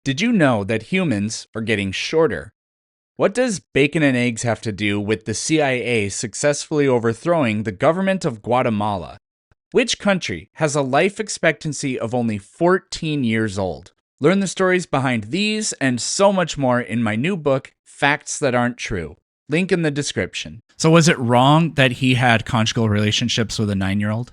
Did you know that humans are getting shorter? What does bacon and eggs have to do with the CIA successfully overthrowing the government of Guatemala? Which country has a life expectancy of only 14 years old? Learn the stories behind these and so much more in my new book, Facts That Aren't True. Link in the description. So, was it wrong that he had conjugal relationships with a 9-year-old?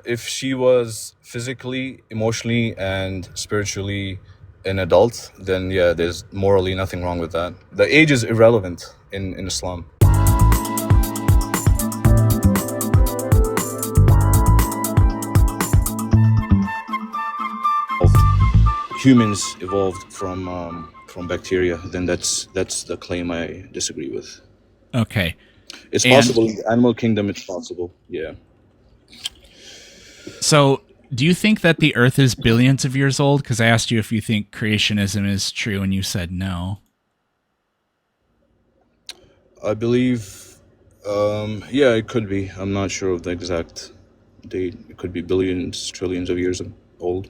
If she was physically, emotionally, and spiritually an adult, then yeah, there's morally nothing wrong with that. The age is irrelevant in Islam. Humans evolved from bacteria, then that's the claim I disagree with. Okay. It's And possible in the animal kingdom. It's possible, yeah. so, do you think that the Earth is billions of years old? Because I asked you if you think creationism is true, and you said no. I believe, yeah, it could be. I'm not sure of the exact date. It could be billions, trillions of years old.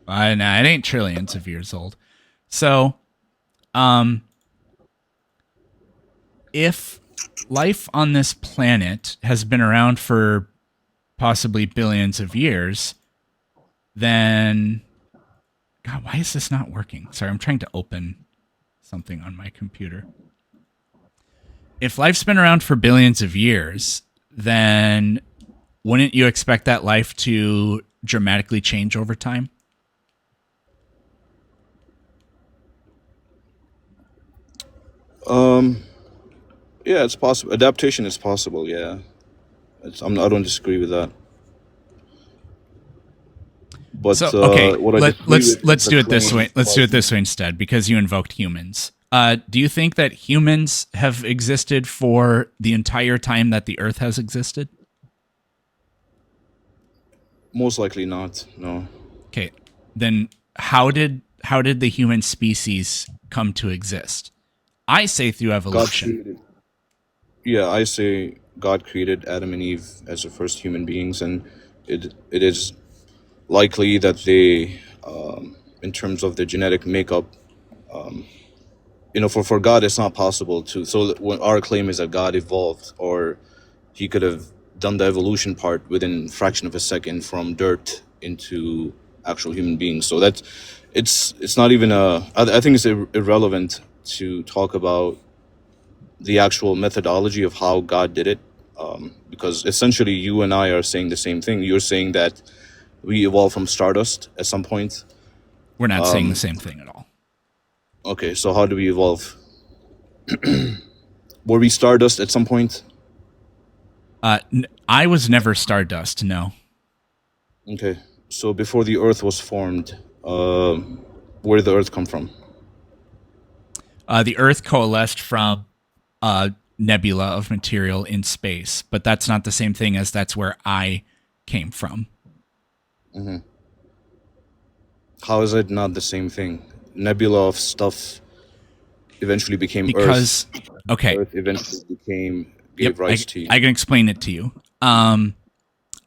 Nah, it ain't trillions of years old. So, um, if life on this planet has been around for possibly billions of years, then God, why is this not working? Sorry, I'm trying to open something on my computer. If life's been around for billions of years, then wouldn't you expect that life to dramatically change over time? Um, yeah, it's possible. Adaptation is possible. Yeah, I don't disagree with that. But So, okay, what I let disagree let's with is let's the do it this claim. way. Let's do it this way instead, because you invoked humans. Do you think that humans have existed for the entire time that the Earth has existed? Most likely not. No, Okay, then how did the human species come to exist? I say through God evolution. created. Yeah, I say God created Adam and Eve as the first human beings, and it is likely that they, in terms of their genetic makeup, for God, it's not possible to. So when our claim is that God evolved, or he could have done the evolution part within a fraction of a second from dirt into actual human beings. So that's it's not even a. I think it's irrelevant to talk about the actual methodology of how God did it, because essentially you and I are saying the same thing. You're saying that we evolved from stardust at some point. We're not saying the same thing at all. Okay, so how do we evolve? Were we stardust at some point? I was never stardust. No, Okay, so before the Earth was formed, where did the Earth come from? the Earth coalesced from a nebula of material in space, but that's not the same thing as that's where I came from. How is it not the same thing? Nebula of stuff eventually became Earth. Because, okay, Earth eventually yep, gave rise to you. I can explain it to you.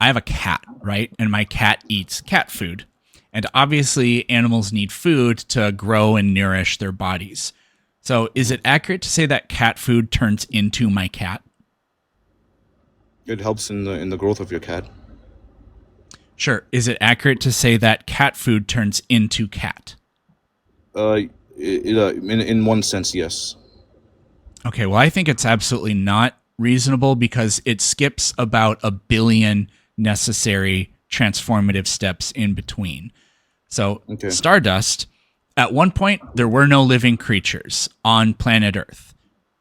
I have a cat, right? And my cat eats cat food. And obviously, animals need food to grow and nourish their bodies. So, is it accurate to say that cat food turns into my cat? It helps in the growth of your cat. Sure. Is it accurate to say that cat food turns into cat? In one sense, yes. Okay, well, I think it's absolutely not reasonable because it skips about a billion necessary transformative steps in between. So, Okay. Stardust, at one point, there were no living creatures on planet Earth.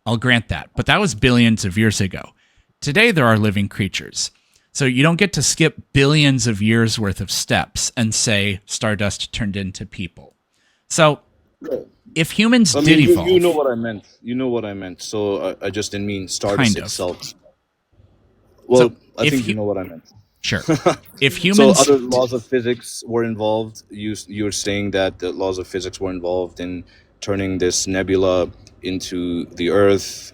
I'll grant that, but that was billions of years ago. Today, there are living creatures. So, you don't get to skip billions of years worth of steps and say Stardust turned into people. So, if humans I did mean, evolve, you know what I meant. You know what I meant. So I just didn't mean Stardust kind of. itself. So, Well, I think you know what I meant. sure. If So humans other laws of physics were involved. You're saying that the laws of physics were involved in turning this nebula into the Earth.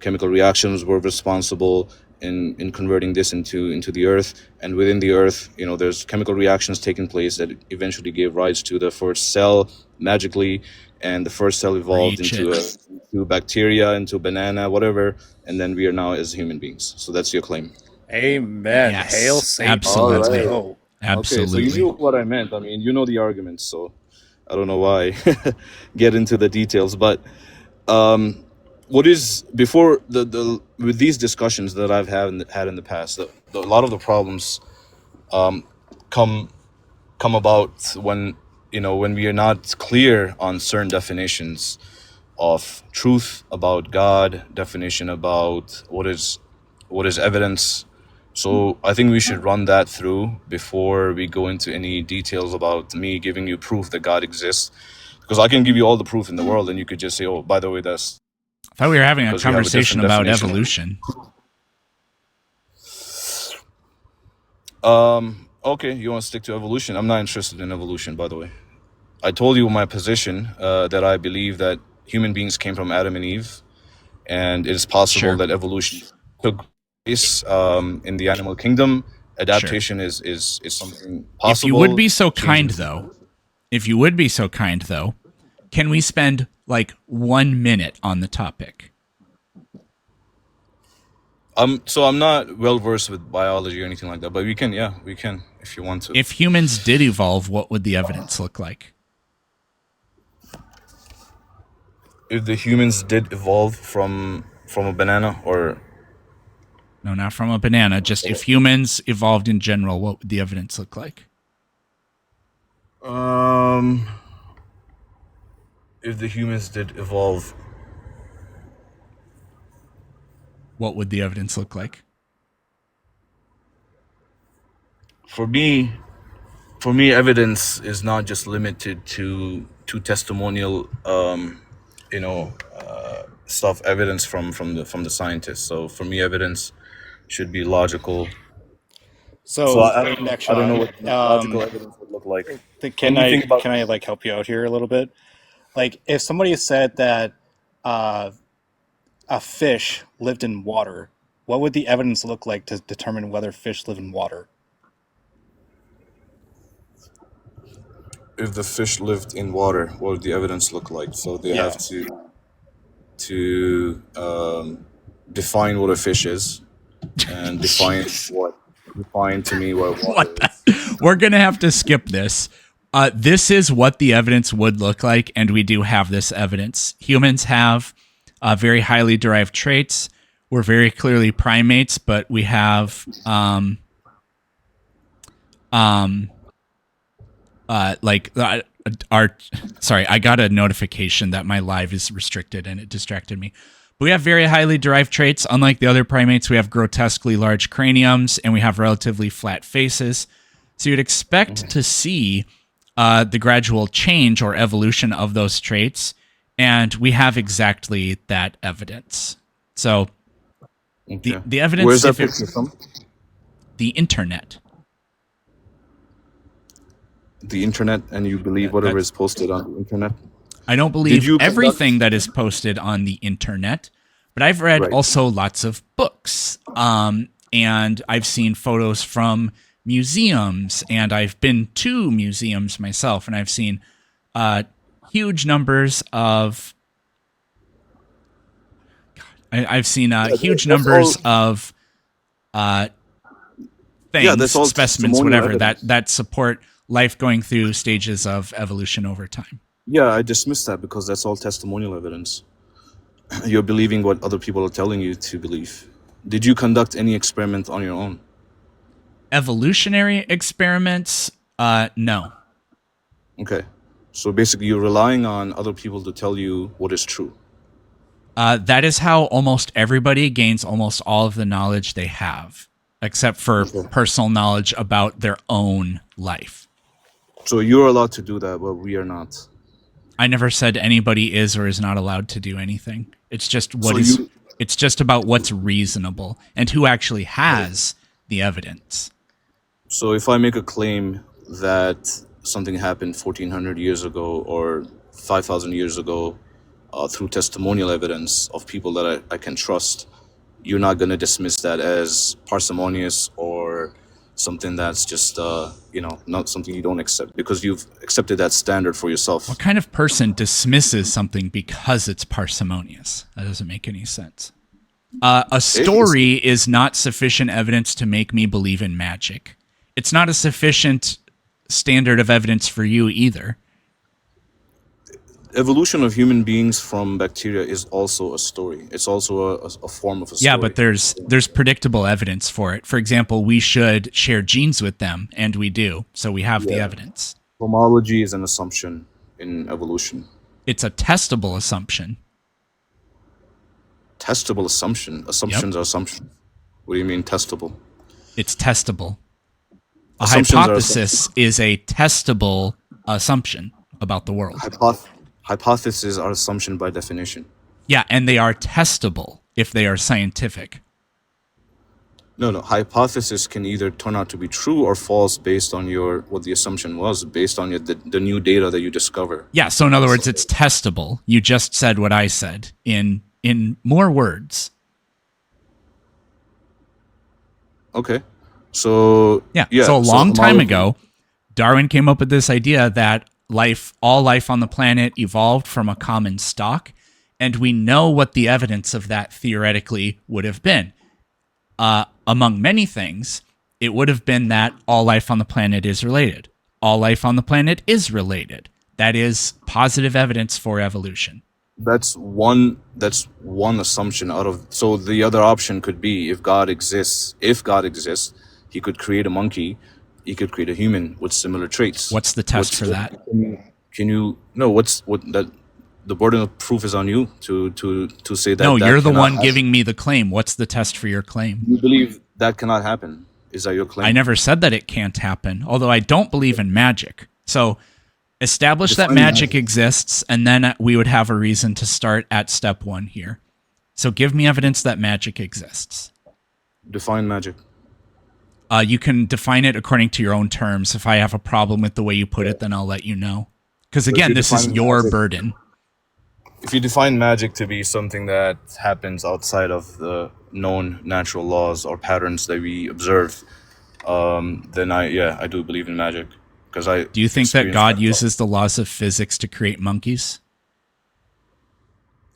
Chemical reactions were responsible, in converting this into the earth, and within the earth, there's chemical reactions taking place that eventually gave rise to the first cell magically, and the first cell evolved Preach into bacteria, into banana, whatever, and then we are now as human beings. So that's your claim. Amen. Yes, Hail Satan. absolutely. Let's go. Okay, so you Absolutely. knew what I meant. I mean, you know the arguments, so I don't know why get into the details. But what is before the with these discussions that I've had in the past, a lot of the problems come about when we are not clear on certain definitions of truth about God, definition about what is evidence. So I think we should run that through before we go into any details about me giving you proof that God exists, because I can give you all the proof in the world and you could just say, oh, by the way, that's I thought we were having a because we have a conversation different about definition. evolution. Okay, you want to stick to evolution? I'm not interested in evolution, by the way. I told you my position, that I believe that human beings came from Adam and Eve, and it is possible Sure. that evolution took place in the animal kingdom. Adaptation is something possible. If you would be so kind, though, can we spend like 1 minute on the topic? So I'm not well versed with biology or anything like that, but we can if you want to. If humans did evolve, what would the evidence look like? If the humans did evolve from a banana, or No, not from a banana. Just if humans evolved in general, what would the evidence look like? if the humans did evolve, What would the evidence look like? for me, evidence is not just limited to testimonial, stuff, evidence from the scientists. So for me, evidence should be logical. So I don't know what logical um, evidence would look like. can When you I think about- can I like help you out here a little bit? Like if somebody said that a fish lived in water, what would the evidence look like to determine whether fish live in water? If the fish lived in water, what would the evidence look like? So they have to define what a fish is, and define to me what water is. We're going to have to skip this. This is what the evidence would look like, and we do have this evidence. Humans have very highly derived traits. We're very clearly primates, but we have sorry, I got a notification that my live is restricted and it distracted me. But we have very highly derived traits. Unlike the other primates, we have grotesquely large craniums and we have relatively flat faces. So you'd expect to see the gradual change or evolution of those traits, and we have exactly that evidence. So Okay. the evidence, Where's that picture from? the internet. The internet, and you believe whatever is posted on the internet? I don't Did believe you everything that is posted on the internet, but I've read Right. also lots of books. And I've seen photos from museums, and I've been to museums myself, and I've seen huge numbers of. I've seen huge that's numbers all- of things, that's all specimens, testimonial whatever evidence. that support life going through stages of evolution over time. Yeah, I dismiss that because that's all testimonial evidence. You're believing what other people are telling you to believe. Did you conduct any experiment on your own? Evolutionary experiments, no. Okay. So basically, you're relying on other people to tell you what is true. That is how almost everybody gains almost all of the knowledge they have, except for personal knowledge about their own life. So you're allowed to do that, but we are not. I never said anybody is or is not allowed to do anything. It's just So it's just about what's reasonable and who actually has the evidence. So if I make a claim that something happened 1400 years ago or 5000 years ago, through testimonial evidence of people that I can trust, you're not going to dismiss that as parsimonious or something that's just not something you don't accept because you've accepted that standard for yourself. What kind of person dismisses something because it's parsimonious? That doesn't make any sense. A story is not sufficient evidence to make me believe in magic. It's not a sufficient standard of evidence for you either. Evolution of human beings from bacteria is also a story. It's also a form of a story. Yeah, but there's predictable evidence for it. For example, we should share genes with them, and we do. So we have the evidence. Homology is an assumption in evolution. It's a testable assumption. Testable assumption? Assumptions are assumptions. What do you mean testable? It's testable. A Assumptions hypothesis is a testable assumption about the world. Hypotheses are assumption by definition. Yeah, and they are testable if they are scientific. No. Hypothesis can either turn out to be true or false based on what the assumption was, based on the new data that you discover. Yeah, so in other words, it's testable. You just said what I said in more words. Okay. So so a long time ago, Darwin came up with this idea that all life on the planet evolved from a common stock, and we know what the evidence of that theoretically would have been. Among many things, it would have been that all life on the planet is related. All life on the planet is related. That is positive evidence for evolution. That's one assumption out of. So the other option could be if God exists, he could create a monkey, he could create a human with similar traits. What's the test for that? Can you no? The burden of proof is on you to say that. No, that you're the cannot one happen. giving me the claim. What's the test for your claim? You believe that cannot happen. Is that your claim? I never said that it can't happen, although I don't believe in magic. So establish that magic exists, and then we would have a reason to start at step one here. So give me evidence that magic exists. Define magic. You can define it according to your own terms. If I have a problem with the way you put it, then I'll let you know. Because again, this is your burden. If you define magic to be something that happens outside of the known natural laws or patterns that we observe, then I do believe in magic. Do you think that God uses the laws of physics to create monkeys?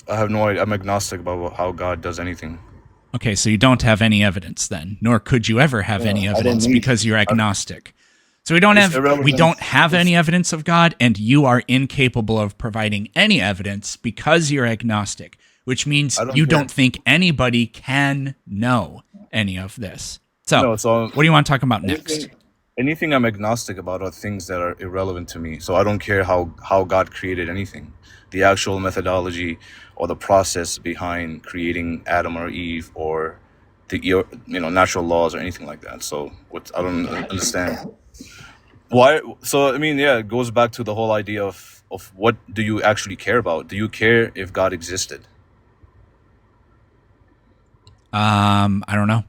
I have no idea. I'm agnostic about how God does anything. Okay, so you don't have any evidence then, nor could you ever have any evidence because you're agnostic. So we don't have any evidence of God, and you are incapable of providing any evidence because you're agnostic, which means you don't think anybody can know any of this. So what do you want to talk about next? Anything I'm agnostic about are things that are irrelevant to me. So I don't care how God created anything. The actual methodology or the process behind creating Adam or Eve or the natural laws or anything like that. So I don't understand why. So I mean, it goes back to the whole idea of what do you actually care about? Do you care if God existed? I don't know.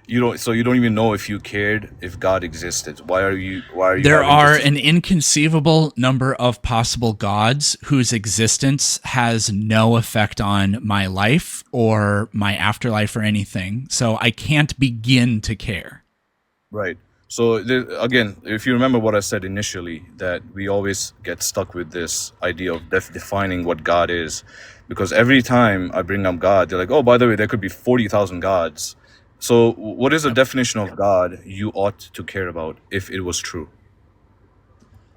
You don't even know if you cared if God existed. Why are you There are an inconceivable number of possible gods whose existence has no effect on my life or my afterlife or anything. So I can't begin to care. Right. So again, if you remember what I said initially, that we always get stuck with this idea of defining what God is, because every time I bring up God, they're like, oh, by the way, there could be 40,000 gods. So what is the definition of God you ought to care about if it was true?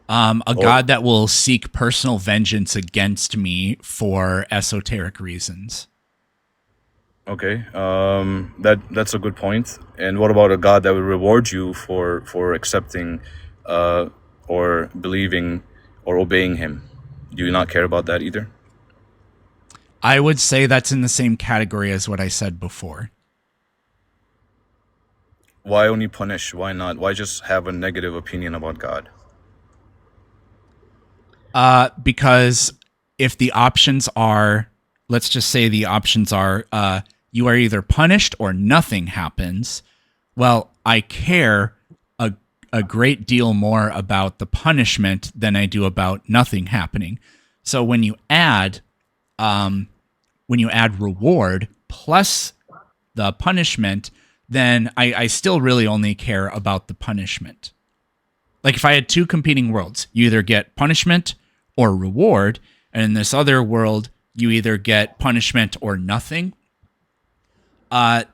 God that will seek personal vengeance against me for esoteric reasons. Okay, that's a good point. And what about a God that will reward you for accepting or believing or obeying him? Do you not care about that either? I would say that's in the same category as what I said before. Why only punish? Why not? Why just have a negative opinion about God? Because if the options are, let's just say the options are, you are either punished or nothing happens. Well, I care a great deal more about the punishment than I do about nothing happening. So when you add when you add reward plus the punishment, then I still really only care about the punishment. Like if I had two competing worlds, you either get punishment or reward, and in this other world, you either get punishment or nothing.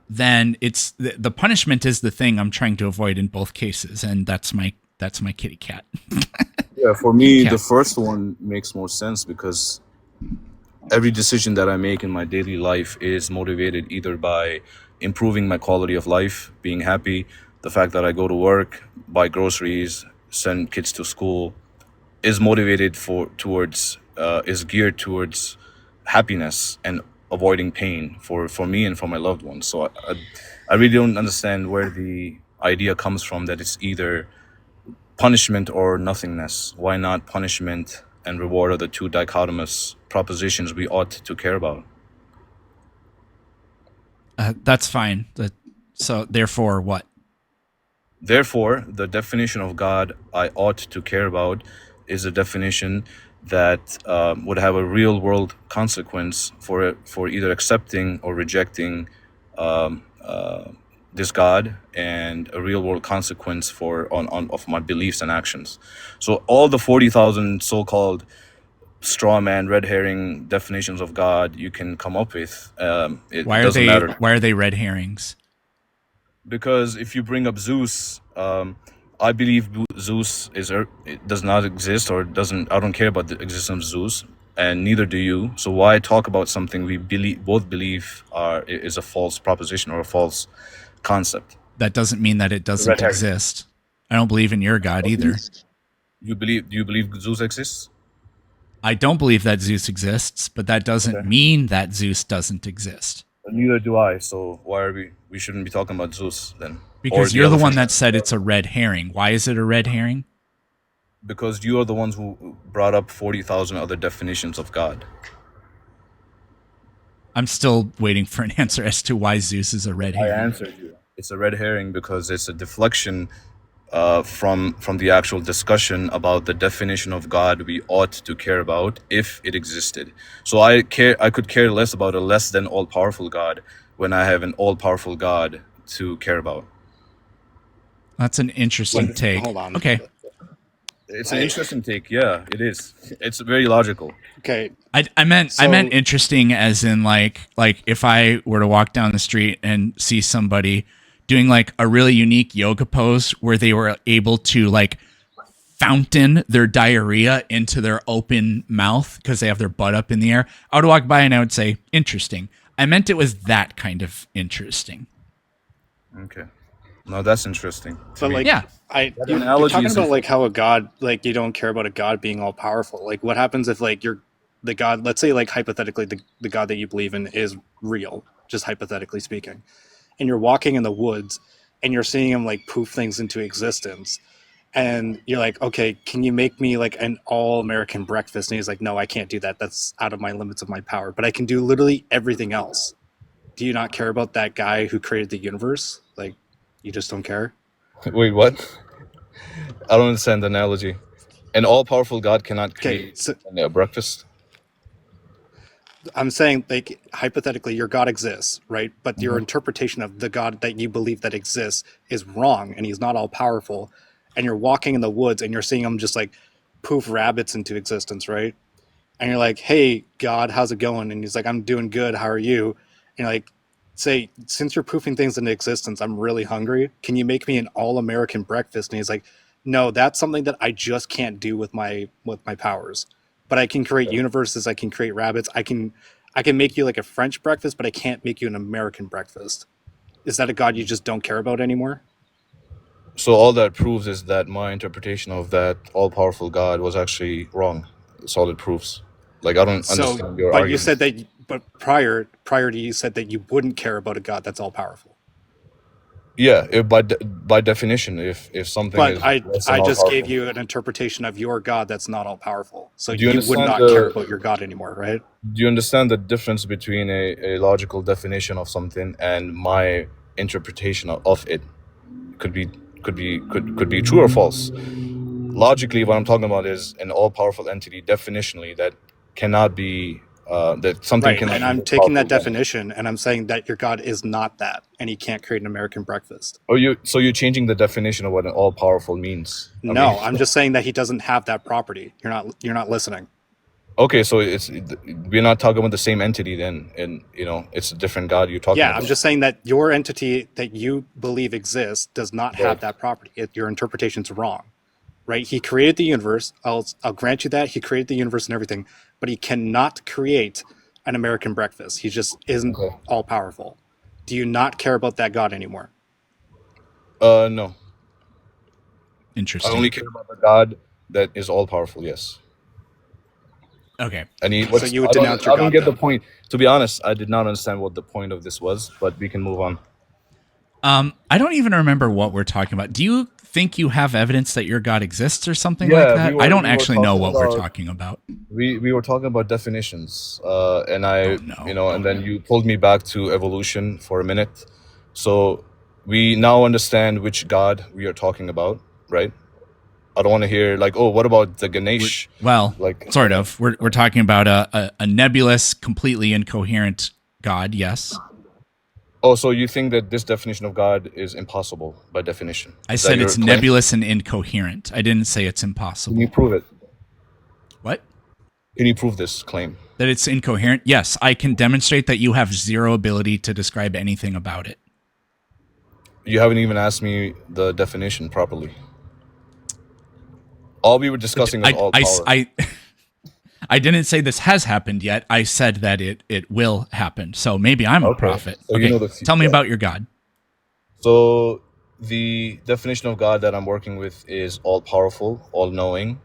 Then it's the punishment is the thing I'm trying to avoid in both cases, and that's my kitty cat. Yeah, for me, the first one makes more sense because every decision that I make in my daily life is motivated either by improving my quality of life, being happy, the fact that I go to work, buy groceries, send kids to school, is motivated is geared towards happiness and avoiding pain for me and for my loved ones. So I really don't understand where the idea comes from that it's either punishment or nothingness. Why not punishment and reward are the two dichotomous propositions we ought to care about? That's fine. So therefore, what? Therefore, the definition of God I ought to care about is a definition that would have a real world consequence for either accepting or rejecting this God, and a real world consequence of my beliefs and actions. So all the 40,000 so-called straw man, red herring definitions of God you can come up with, it doesn't matter. Why are they red herrings? Because if you bring up Zeus, I believe Zeus it does not exist, or doesn't. I don't care about the existence of Zeus, and neither do you. So why talk about something we both believe is a false proposition or a false concept? That doesn't mean that it doesn't exist. I don't believe in your God either. Do you believe Zeus exists? I don't believe that Zeus exists, but that doesn't mean that Zeus doesn't exist. Neither do I. So why are we shouldn't be talking about Zeus then? Because you're the one that said it's a red herring. Why is it a red herring? Because you are the ones who brought up 40,000 other definitions of God. I'm still waiting for an answer as to why Zeus is a red herring. I answered you. It's a red herring because it's a deflection from the actual discussion about the definition of God we ought to care about if it existed. So I could care less about a less than all-powerful God when I have an all-powerful God to care about. That's an interesting take. Hold on. Okay. It's an interesting take. Yeah, it is. It's very logical. Okay. I meant interesting as in like if I were to walk down the street and see somebody doing like a really unique yoga pose where they were able to like fountain their diarrhea into their open mouth because they have their butt up in the air, I would walk by and I would say, interesting. I meant it was that kind of interesting. Okay. No, that's interesting. But like, yeah, you're talking about like how a God, like you don't care about a God being all powerful. Like what happens if like the God, let's say like hypothetically the God that you believe in is real, just hypothetically speaking, and you're walking in the woods and you're seeing him like poof things into existence, and you're like, okay, can you make me like an all-American breakfast? And he's like, no, I can't do that. That's out of my limits of my power, but I can do literally everything else. Do you not care about that guy who created the universe? Like, you just don't care? Wait, what? I don't understand the analogy. An all-powerful God cannot create a breakfast? I'm saying, like, hypothetically, your God exists, right? But your interpretation of the God that you believe that exists is wrong, and he's not all-powerful. And you're walking in the woods, and you're seeing him just, like, poof rabbits into existence, right? And you're like, hey, God, how's it going? And he's like, I'm doing good. How are you? And you're like, say, since you're poofing things into existence, I'm really hungry. Can you make me an all-American breakfast? And he's like, no, that's something that I just can't do with my powers. But I can create universes. I can create rabbits. I can make you like a French breakfast, but I can't make you an American breakfast. Is that a God you just don't care about anymore? So all that proves is that my interpretation of that all-powerful God was actually wrong. That's all it proves. Like, I don't understand your argument. You said that. But prior to you said that you wouldn't care about a God that's all-powerful. Yeah, by definition, if something. But I just gave you an interpretation of your God that's not all-powerful, so you would not care about your God anymore, right? Do you understand the difference between a logical definition of something and my interpretation of it? Could be true or false. Logically, what I'm talking about is an all-powerful entity, definitionally, that cannot be that something Right. can. And I'm taking that definition and I'm saying that your God is not that, and he can't create an American breakfast. Oh, so you're changing the definition of what an all powerful means. No, I'm just saying that he doesn't have that property. You're not listening. Okay, so we're not talking about the same entity then, and it's a different God you're talking Yeah, about. I'm just saying that your entity that you believe exists does not have that property. Your interpretation's wrong, right? He created the universe. I'll grant you that he created the universe and everything, but he cannot create an American breakfast. He just isn't all powerful. Do you not care about that God anymore? No. Interesting. I only care about the God that is all powerful. Yes. Okay. And So you would denounce your God. I don't get the then? point. To be honest, I did not understand what the point of this was, but we can move on. I don't even remember what we're talking about. Do you think you have evidence that your God exists or something like that? I don't actually know what we're talking about. We were talking about definitions, and no. and then you pulled me back to evolution for a minute. So we now understand which God we are talking about, right? I don't want to hear like, oh, what about the Ganesh? Well, sort of. We're talking about a nebulous, completely incoherent God. Yes. Oh, so you think that this definition of God is impossible by definition? I said it's nebulous and incoherent. I didn't say it's impossible. Can you prove it? What? Can you prove this claim? That it's incoherent? Yes, I can demonstrate that you have zero ability to describe anything about it. You haven't even asked me the definition properly. All we were discussing is all power. I didn't say this has happened yet. I said that it will happen. So maybe I'm a prophet. So okay. Tell me about your God. So the definition of God that I'm working with is all-powerful, all-knowing,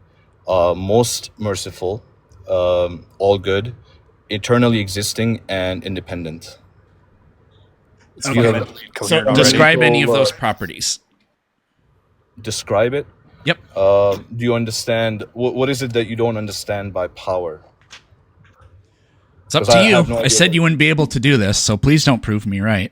most merciful, all good, eternally existing, and independent. Okay. So describe any of those properties. Describe it? Yep. Do you understand? What is it that you don't understand by power? It's up to you. I said you wouldn't be able to do this, so please don't prove me right.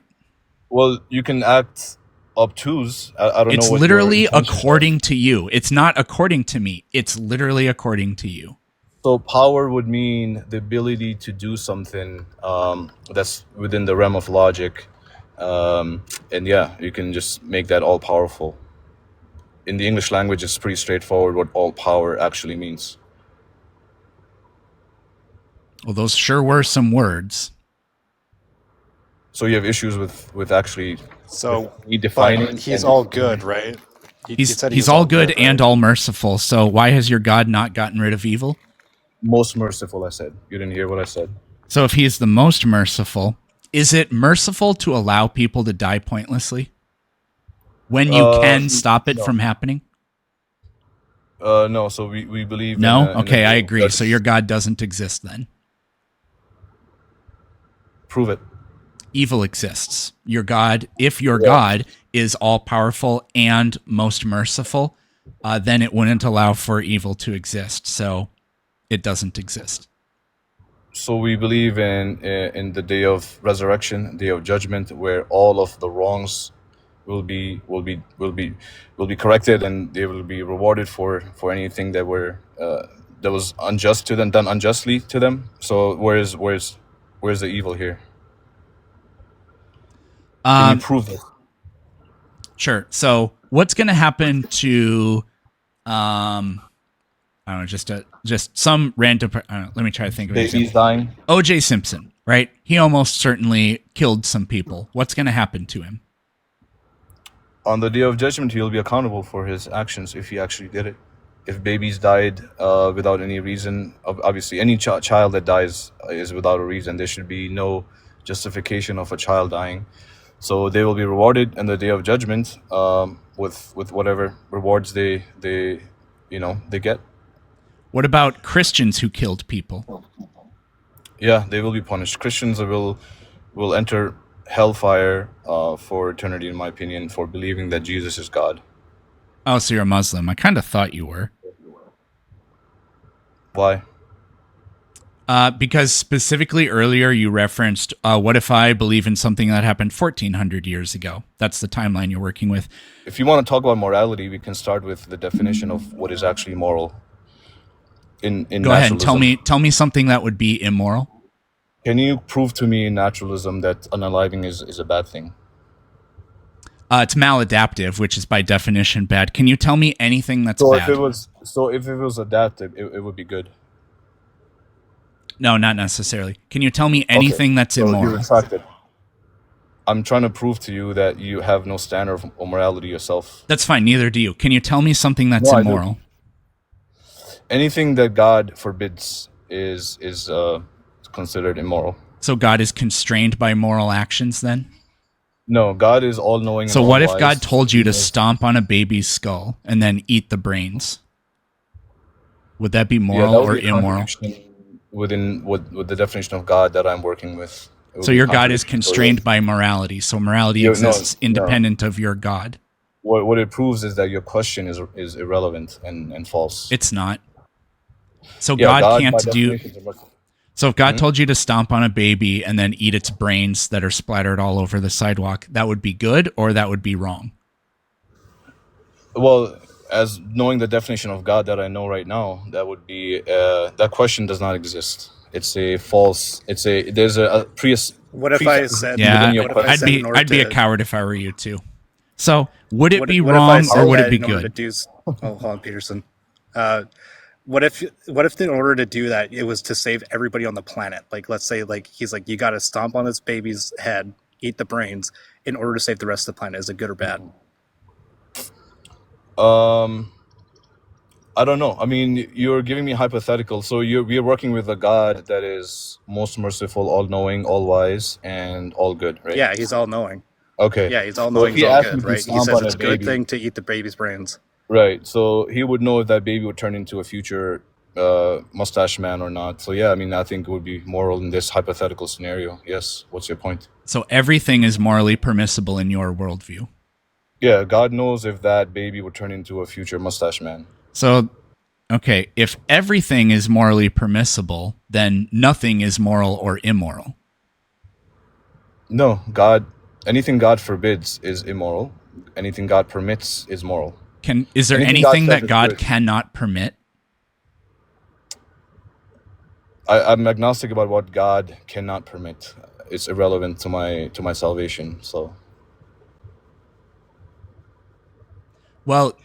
Well, you can act obtuse. I don't know. It's literally according to you. It's not according to me. It's literally according to you. So power would mean the ability to do something that's within the realm of logic. And yeah, you can just make that all powerful. In the English language, it's pretty straightforward what all power actually means. Well, those sure were some words. So you have issues with actually defining. He's all good, right? He's all good and all merciful. So why has your God not gotten rid of evil? Most merciful, I said. You didn't hear what I said. So if he is the most merciful, is it merciful to allow people to die pointlessly? When you can stop it from happening? No, so we believe... No? Okay, I agree. So your God doesn't exist then. Prove it. Evil exists. Your God, if your God is all-powerful and most merciful, then it wouldn't allow for evil to exist. So it doesn't exist. So we believe in the day of resurrection, day of judgment, where all of the wrongs will be corrected, and they will be rewarded for anything that was unjust to them, done unjustly to them. So where's the evil here? Can you prove it? Sure. So what's going to happen to I don't know, just some random let me try to think of it. He's dying. O.J. Simpson, right? He almost certainly killed some people. What's going to happen to him? On the day of judgment, he'll be accountable for his actions if he actually did it. If babies died without any reason, obviously any child that dies is without a reason. There should be no justification of a child dying. So they will be rewarded in the day of judgment with whatever rewards they get. What about Christians who killed people? Yeah, they will be punished. Christians will enter hellfire for eternity, in my opinion, for believing that Jesus is God. Oh, so you're a Muslim. I kind of thought you were. Why? Because specifically earlier you referenced, what if I believe in something that happened 1,400 years ago? That's the timeline you're working with. If you want to talk about morality, we can start with the definition of what is actually moral. In Go ahead and tell me something that would be immoral. Can you prove to me in naturalism that unaliving is a bad thing? It's maladaptive, which is by definition bad. Can you tell me anything that's bad? If it was adaptive, it would be good. No, not necessarily. Can you tell me anything that's So you immoral? retract it. I'm trying to prove to you that you have no standard of morality yourself. That's fine. Neither do you. Can you tell me something that's No, I do. immoral? Anything that God forbids is considered immoral. So God is constrained by moral actions then? No, God is all-knowing. So and what if all-wise. God told you to stomp on a baby's skull and then eat the brains? Would that be moral that would or be a immoral? contradiction within with the definition of God that I'm working with? So your God is constrained by morality. So morality exists independent of your God. What it proves is that your question is irrelevant and false. It's not. So God can't do. So if God told you to stomp on a baby and then eat its brains that are splattered all over the sidewalk, that would be good or that would be wrong? Well, as knowing the definition of God that I know right now, that would be that question does not exist. It's a false. There's a What if I said? Yeah, what if I I'd said be in order I'd be a to- coward if I were you too. So would it be what if I wrong said or would that it be in order good? to do? Hold on, Peterson. What if in order to do that it was to save everybody on the planet? Like, let's say, like he's like, you got to stomp on this baby's head, eat the brains, in order to save the rest of the planet. Is it good or bad? I don't know. I mean, you're giving me hypothetical. So we're working with a God that is most merciful, all-knowing, all-wise, and all-good, right? Yeah, he's all knowing. Okay. Yeah, he's all So knowing. if He's he all asked me good, to right? He stomp says on it's a a good baby, thing to eat the baby's brains. right? So he would know if that baby would turn into a future mustache man or not. So yeah, I mean, I think it would be moral in this hypothetical scenario. Yes. What's your point? So everything is morally permissible in your worldview. Yeah, God knows if that baby would turn into a future mustache man. So, okay, if everything is morally permissible, then nothing is moral or immoral. No, anything God forbids is immoral. Anything God permits is moral. Is there anything that God cannot permit? I'm agnostic about what God cannot permit. It's irrelevant to my salvation. So, well,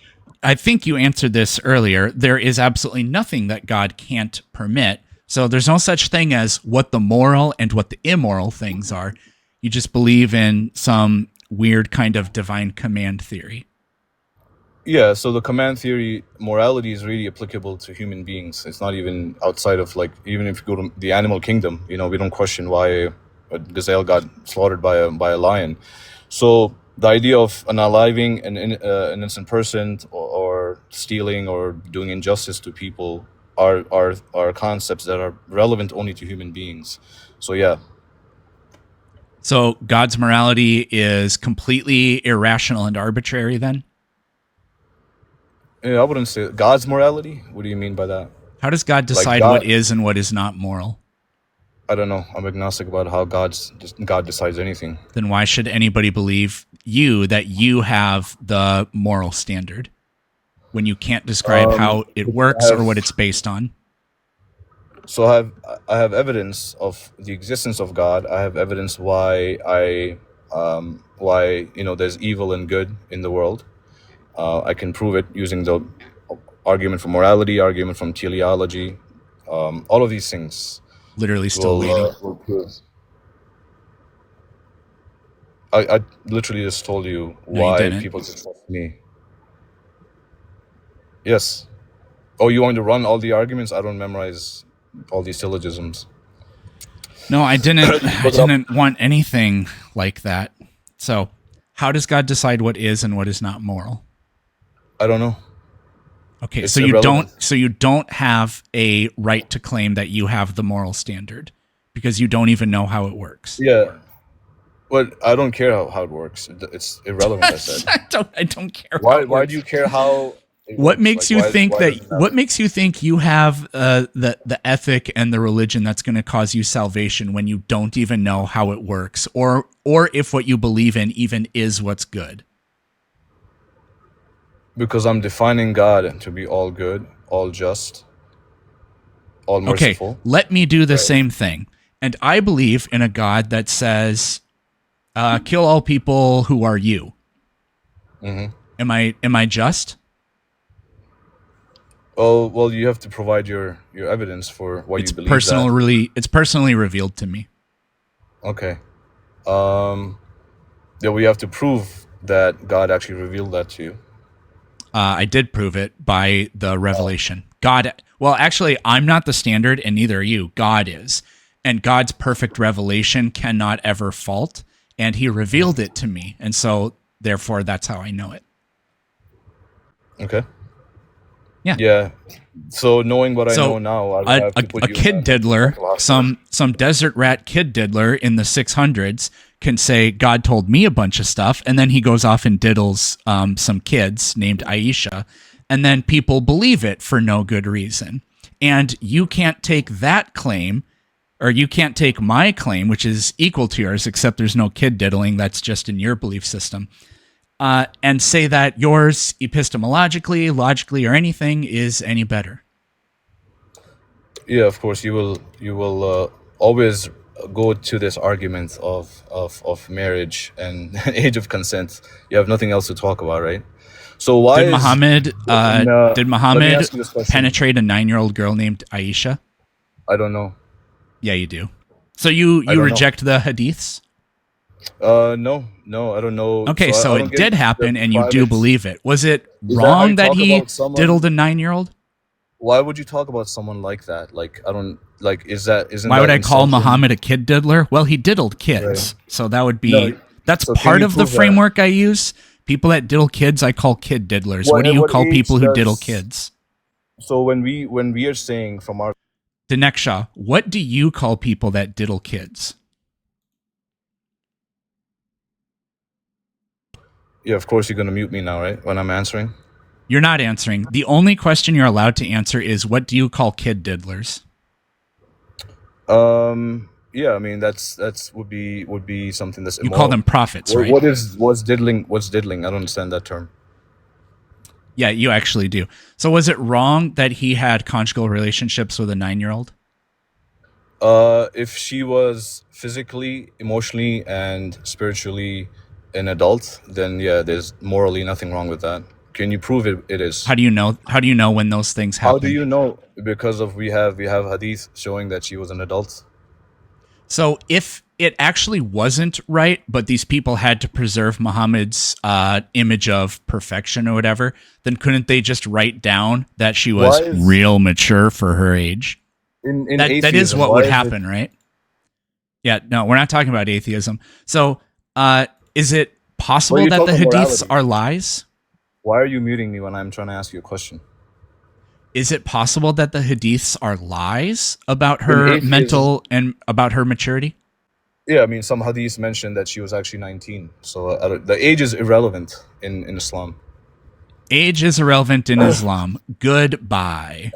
I think you answered this earlier. There is absolutely nothing that God can't permit. So there's no such thing as what the moral and what the immoral things are. You just believe in some weird kind of divine command theory. yeah, so the command theory morality is really applicable to human beings. It's not even outside of, like, even if you go to the animal kingdom, we don't question why a gazelle got slaughtered by a lion. So the idea of unaliving an innocent person or stealing or doing injustice to people are concepts that are relevant only to human beings. So yeah. So God's morality is completely irrational and arbitrary then? I wouldn't say God's morality. What do you mean by that? How does God decide what is and what is not moral? I don't know. I'm agnostic about how God decides anything. Then why should anybody believe you that you have the moral standard when you can't describe how it works or what it's based on? So I have evidence of the existence of God. I have evidence why there's evil and good in the world. I can prove it using the argument from morality, argument from teleology, all of these things. Literally still waiting. Will prove. I literally just told you why people just trust me. Yes. Oh, you want to run all the arguments? I don't memorize all these syllogisms. No, I didn't. I didn't want anything like that. So, how does God decide what is and what is not moral? I don't know. Okay, so you don't have a right to claim that you have the moral standard because you don't even know how it works. Yeah. But I don't care how it works. It's irrelevant, I said. I don't care. Why do you care how what makes you think what makes you think you have the ethic and the religion that's going to cause you salvation when you don't even know how it works or if what you believe in even is what's good? Because I'm defining God to be all good, all just, all merciful. Okay, let me do the same thing. And I believe in a God that says, kill all people who are you. Mm-hmm. Am I just? Oh, well, you have to provide your evidence for why you believe that. It's personally revealed to me. Okay. Yeah, we have to prove that God actually revealed that to you. I did prove it by the revelation. God, well, actually, I'm not the standard, and neither are you. God is. And God's perfect revelation cannot ever fault, and he revealed it to me. And so, therefore, that's how I know it. Okay. Yeah. Yeah. So knowing what I know now, I have to put a you kid in diddler, some some desert rat kid diddler in the 600s can say God told me a bunch of stuff, and then he goes off and diddles some kids named Aisha, and then people believe it for no good reason. And you can't take that claim, or you can't take my claim, which is equal to yours, except there's no kid diddling. That's just in your belief system. And say that yours, epistemologically, logically, or anything, is any better. Yeah, of course, you will always go to this argument of marriage and age of consent. You have nothing else to talk about, right? So why did Muhammad let me ask you this question. penetrate a 9-year-old girl named Aisha? I don't know. Yeah, you do. So you reject the hadiths? No, I don't know. Okay, so it did happen, and you do believe it. Was it Is wrong that that he diddled a 9-year-old? Why would you talk about someone like that? Like, I don't like. Isn't why that would I call insulting? Muhammad a kid diddler? Well, he diddled kids, Right. so that would be that's so can part you of the prove that? framework I use. People that diddle kids, I call kid diddlers. What do you call age people who does- diddle kids? So when we are saying from our Dineksha, what do you call people that diddle kids? yeah, of course you're gonna mute me now, right? When I'm answering. You're not answering. The only question you're allowed to answer is, what do you call kid diddlers? Yeah, I mean that's would be something that's You immoral. call them prophets, right? What's diddling? What's diddling? I don't understand that term. Yeah, you actually do. So was it wrong that he had conjugal relationships with a 9-year-old? If she was physically, emotionally, and spiritually an adult, then yeah, there's morally nothing wrong with that. Can you prove it is? How do you know? How do you know when those things happen? How do you know? Because we have hadith showing that she was an adult. So if it actually wasn't right, but these people had to preserve Muhammad's image of perfection or whatever, then couldn't they just write down that she was real mature for her age? That is what would happen, right? Yeah, no, we're not talking about atheism. So is it possible that the hadiths are lies? Why are you muting me when I'm trying to ask you a question? Is it possible that the hadiths are lies about her mental and about her maturity? Yeah, I mean, some hadiths mention that she was actually 19. So the age is irrelevant in Islam. Age is irrelevant in Islam. Goodbye.